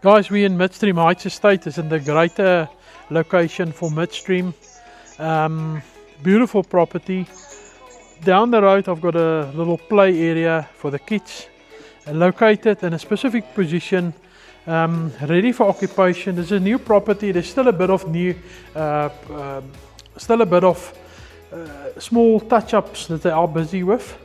Guys, we're in Midstream Heights estate. It's in the greater location for Midstream. Beautiful property. Down the road I've got a little play area for the kids, located in a specific position, ready for occupation. This is a new property. There's still a bit of small touch-ups that they are busy with.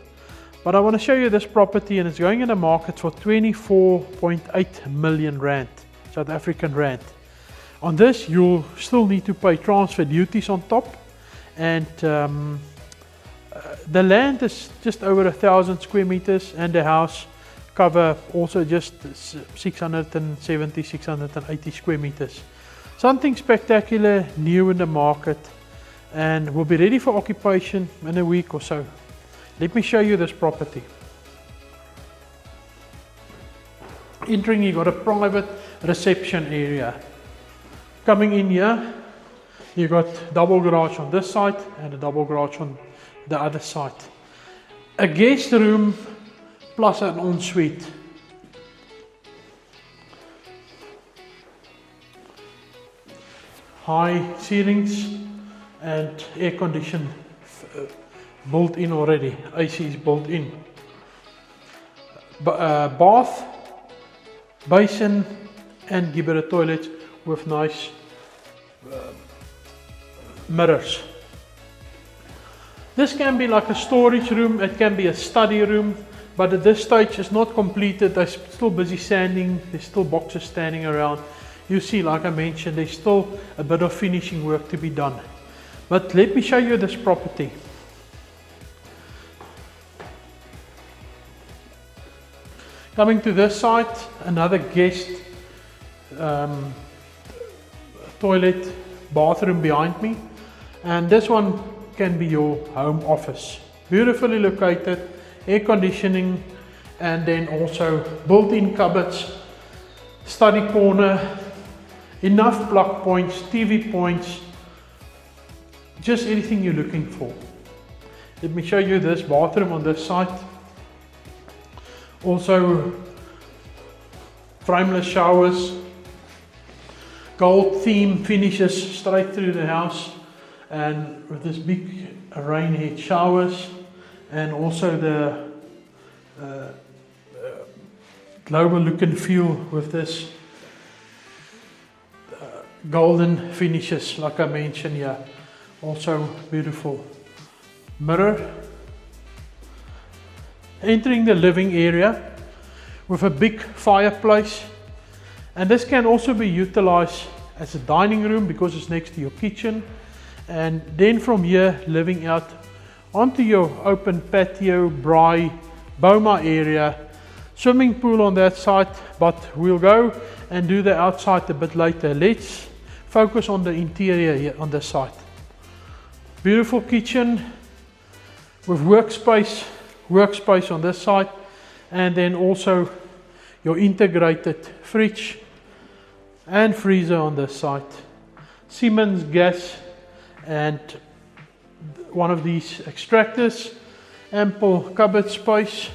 But I want to show you this property, and it's going in the market for 24.8 million rand, South African rand. On this, you'll still need to pay transfer duties on top, and the land is just over 1,000 square meters, and the house cover also just 670, 680 square meters. Something spectacular, new in the market, and will be ready for occupation in a week or so. Let me show you this property. Entering, you got a private reception area. Coming in here, you got double garage on this side and a double garage on the other side. A guest room plus an ensuite. High ceilings and air conditioned. Built in already, AC is built in. Bath, basin and Geyser toilets with nice mirrors. This can be like a storage room, it can be a study room, but at this stage it's not completed. They're still busy sanding, there's still boxes standing around. You see, like I mentioned, there's still a bit of finishing work to be done. But let me show you this property. Coming to this side, another guest toilet, bathroom behind me, and this one can be your home office. Beautifully located, air conditioning, and then also built-in cupboards, study corner, enough plug points, TV points, just anything you're looking for. Let me show you this bathroom on this side. Also frameless showers, gold theme finishes straight through the house, and with this big rain head showers, and also the global look and feel with this golden finishes, like I mentioned here. Also beautiful mirror. Entering the living area with a big fireplace, and this can also be utilized as a dining room because it's next to your kitchen, and then from here living out onto your open patio, braai, boma area, swimming pool on that side, but we'll go and do the outside a bit later. Let's focus on the interior here on this side. Beautiful kitchen with workspace on this side, and then also your integrated fridge and freezer on this side. Siemens gas and one of these extractors, ample cupboard space,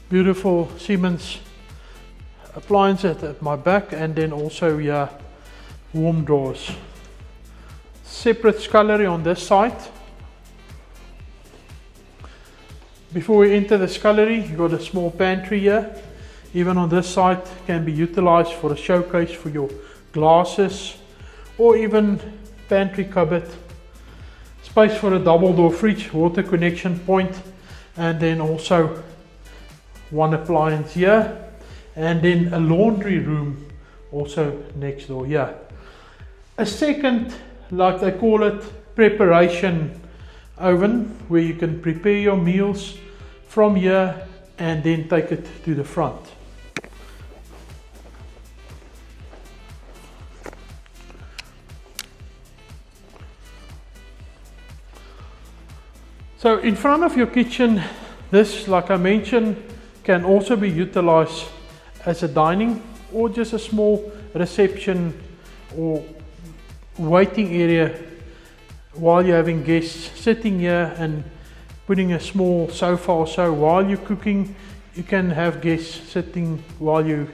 beautiful Siemens appliance at my back, and then also here warm drawers. Separate scullery on this side. Before we enter the scullery, you got a small pantry here. Even on this side, can be utilized for a showcase for your glasses, or even pantry cupboard. Space for a double door fridge, water connection point, and then also one appliance here, and then a laundry room also next door here. A second, like they call it, preparation oven, where you can prepare your meals from here and then take it to the front. So in front of your kitchen, this, like I mentioned, can also be utilized as a dining or just a small reception or waiting area while you're having guests sitting here, and putting a small sofa or so while you're cooking. You can have guests sitting while you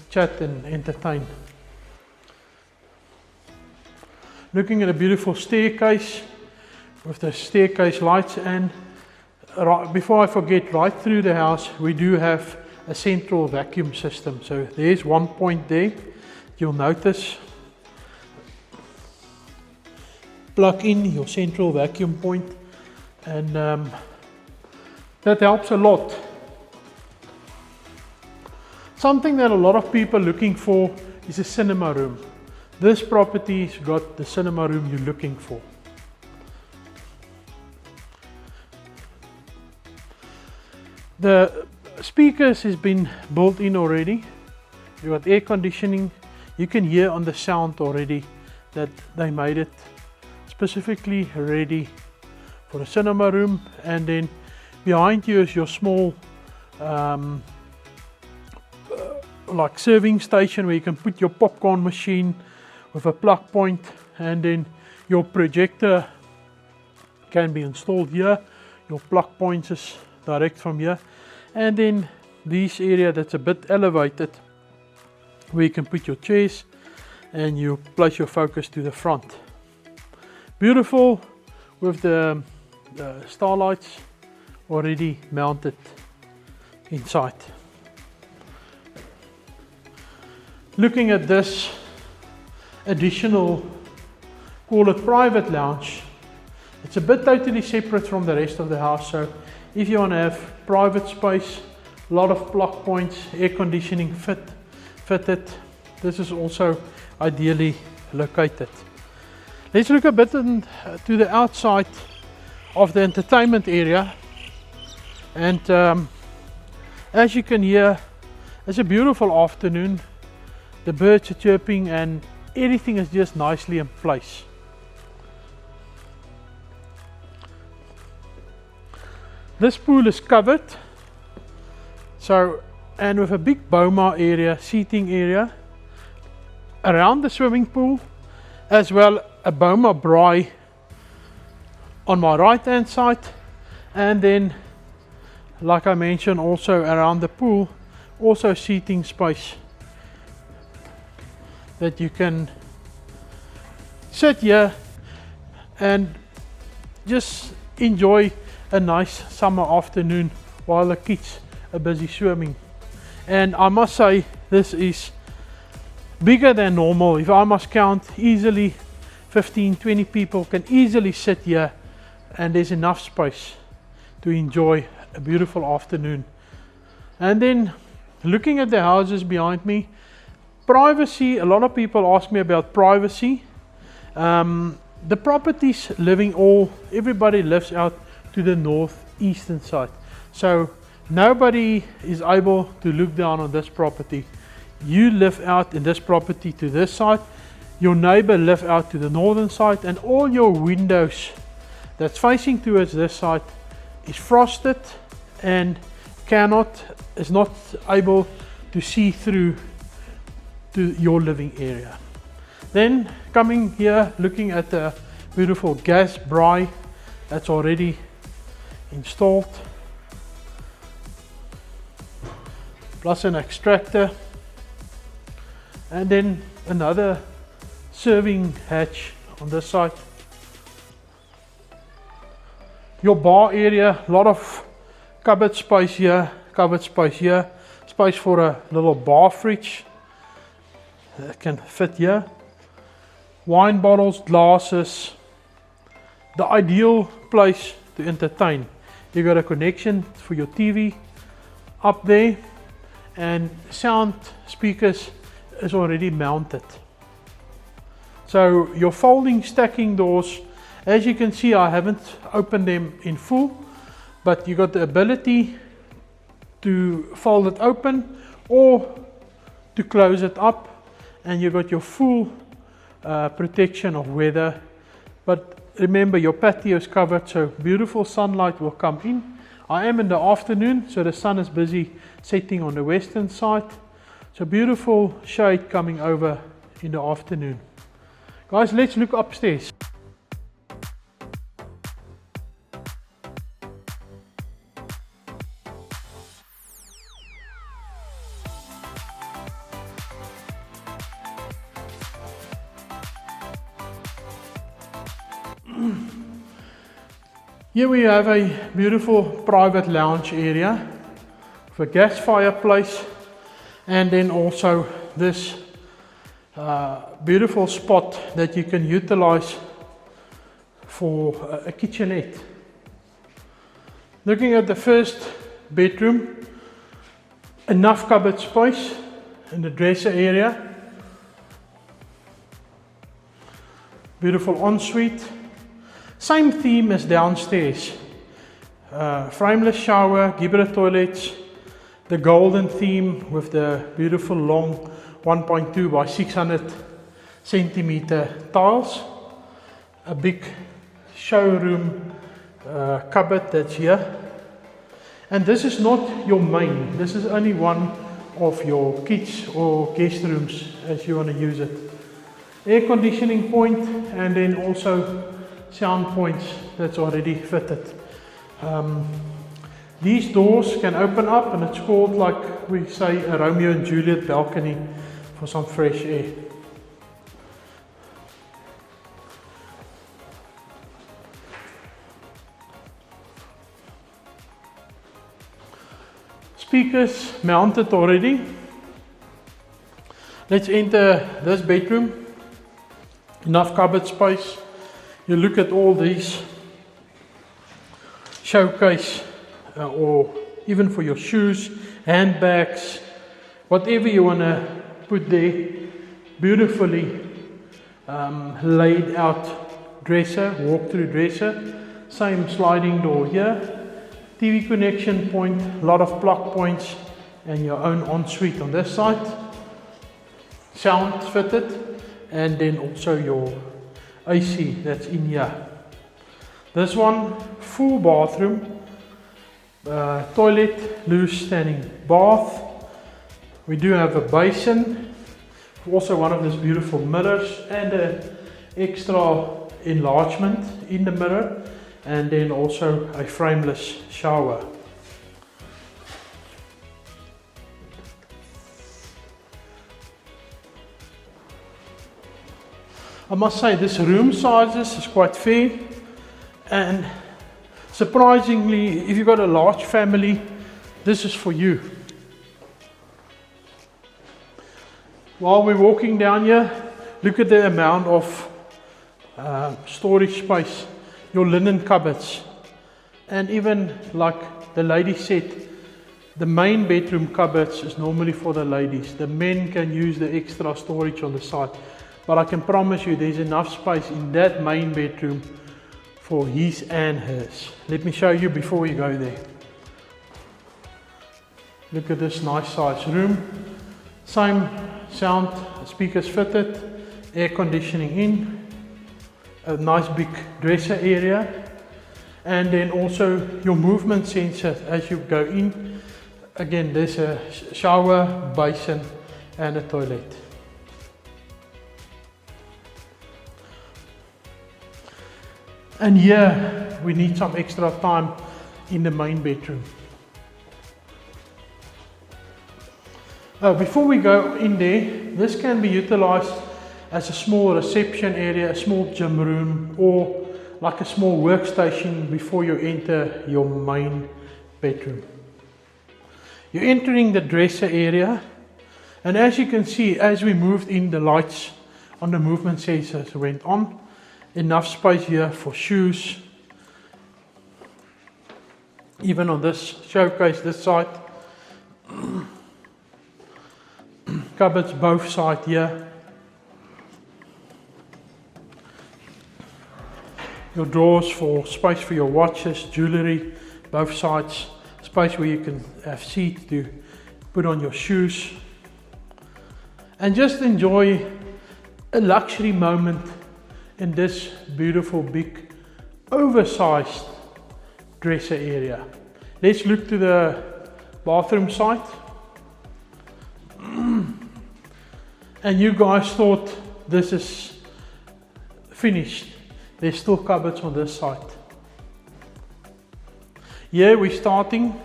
chat and entertain. Looking at a beautiful staircase with the staircase lights, and before I forget, right through the house we do have a central vacuum system. So there's one point there, you'll notice. Plug in your central vacuum point, and that helps a lot. Something that a lot of people are looking for is a cinema room. This property's got the cinema room you're looking for. The speakers has been built in already. You got air conditioning. You can hear on the sound already that they made it specifically ready for a cinema room. And then behind you is your small like serving station where you can put your popcorn machine with a plug point, and then your projector can be installed here. Your plug points is direct from here, and then this area that's a bit elevated where you can put your chairs and you place your focus to the front. Beautiful with the starlights already mounted inside. Looking at this additional, call it private lounge, it's a bit totally separate from the rest of the house. So if you want to have private space, a lot of plug points, air conditioning fitted, this is also ideally located. Let's look a bit to the outside of the entertainment area, and as you can hear, it's a beautiful afternoon. The birds are chirping and everything is just nicely in place. This pool is covered, so, and with a big boma area, seating area around the swimming pool, as well a boma braai on my right hand side, and then like I mentioned also around the pool, also seating space that you can sit here and just enjoy a nice summer afternoon while the kids are busy swimming. And I must say, this is bigger than normal. If I must count, easily 15-20 people can easily sit here, and there's enough space to enjoy a beautiful afternoon. And then looking at the houses behind me, privacy, a lot of people ask me about privacy. The properties everybody lives out to the northeastern side. So nobody is able to look down on this property. You live out in this property to this side. Your neighbor lives out to the northern side, and all your windows that's facing towards this side is frosted and is not able to see through to your living area. Then coming here, looking at the beautiful gas braai that's already installed, plus an extractor, and then another serving hatch on this side. Your bar area, a lot of cupboard space here, space for a little bar fridge that can fit here. Wine bottles, glasses, the ideal place to entertain. You got a connection for your TV up there, and sound speakers is already mounted. So your folding stacking doors, as you can see, I haven't opened them in full, but you got the ability to fold it open or to close it up, and you got your full protection of weather. But remember, your patio is covered, so beautiful sunlight will come in. I am in the afternoon, so the sun is busy setting on the western side, so beautiful shade coming over in the afternoon. Guys, let's look upstairs. Here we have a beautiful private lounge area with a gas fireplace, and then also this beautiful spot that you can utilize for a kitchenette. Looking at the first bedroom, enough cupboard space in the dresser area. Beautiful ensuite. Same theme as downstairs. Frameless shower, Geyser toilets, the golden theme with the beautiful long 1.2 by 600 centimeter tiles. A big showroom cupboard that's here. And this is not your main, this is only one of your kids or guest rooms as you want to use it. Air conditioning point, and then also sound points that's already fitted. These doors can open up, and it's called, like we say, a Romeo and Juliet balcony for some fresh air. Speakers mounted already. Let's enter this bedroom. Enough cupboard space. You look at all these showcase or even for your shoes, handbags, whatever you want to put there. Beautifully laid out dresser, walk-through dresser. Same sliding door here. TV connection point, a lot of plug points, and your own ensuite on this side. Sound fitted. And then also your AC that's in here. This one, full bathroom, toilet, loose standing bath. We do have a basin, also one of these beautiful mirrors, and an extra enlargement in the mirror, and then also a frameless shower. I must say this room sizes is quite fair, and surprisingly, if you've got a large family, this is for you. While we're walking down here, look at the amount of storage space, your linen cupboards, and even like the lady said, the main bedroom cupboards is normally for the ladies. The men can use the extra storage on the side. But I can promise you there's enough space in that main bedroom for his and hers. Let me show you before we go there. Look at this nice size room. Same sound, speakers fitted, air conditioning in, a nice big dresser area, and then also your movement sensor as you go in. Again, there's a shower, basin, and a toilet. And here we need some extra time in the main bedroom. Before we go in there, this can be utilized as a small reception area, a small gym room, or like a small workstation before you enter your main bedroom. You're entering the dresser area, and as you can see, as we moved in, the lights on the movement sensors went on. Enough space here for shoes. Even on this showcase, this side. Cupboards both sides here. Your drawers for space for your watches, jewelry, both sides. Space where you can have seats to put on your shoes. And just enjoy a luxury moment in this beautiful big oversized dresser area. Let's look to the bathroom side. And you guys thought this is finished. There's still cupboards on this side. Here we're starting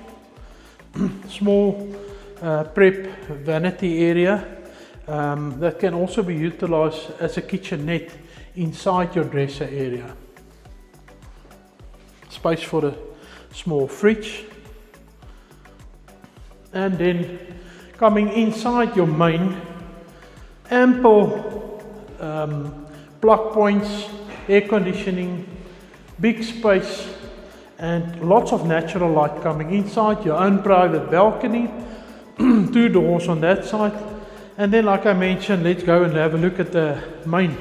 small prep vanity area that can also be utilized as a kitchenette inside your dresser area. space for the small fridge. And then coming inside your main, ample plug points, air conditioning, big space, and lots of natural light coming inside, your own private balcony, 2 doors on that side. And then, like I mentioned, let's go and have a look at the main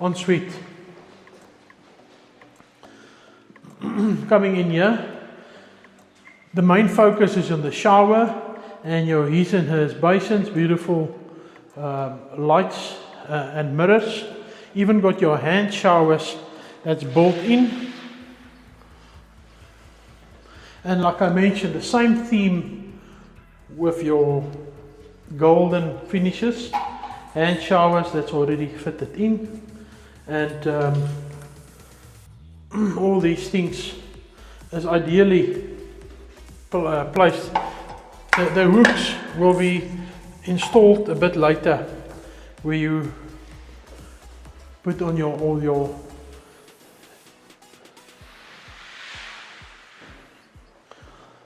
ensuite. Coming in here, the main focus is on the shower and your his and hers basins, beautiful lights and mirrors. Even got your hand showers that's built in. And like I mentioned, the same theme with your golden finishes, hand showers that's already fitted in, and all these things is ideally placed. The hooks will be installed a bit later, where you put on all your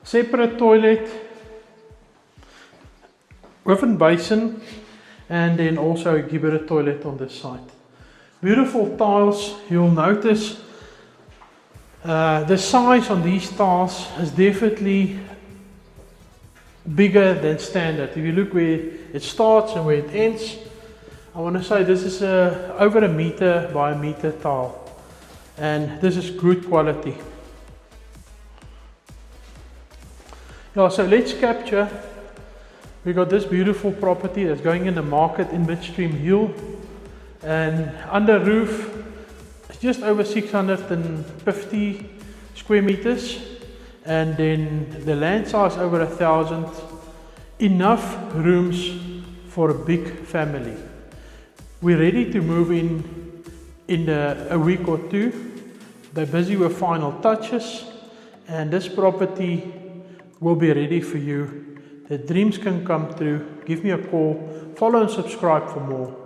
separate toilet, oven basin, and then also a Geyser toilet on this side. Beautiful tiles. You'll notice the size on these tiles is definitely bigger than standard. If you look where it starts and where it ends, I want to say this is over 1 meter by 1 meter tile, and this is good quality. Yeah, so let's capture. We got this beautiful property that's going in the market in Midstream Hill, and under roof it's just over 650 square meters, and then the land size over 1,000. Enough rooms for a big family. We're ready to move in a week or 2. They're busy with final touches, and this property will be ready for you. The dreams can come true. Give me a call, follow and subscribe for more.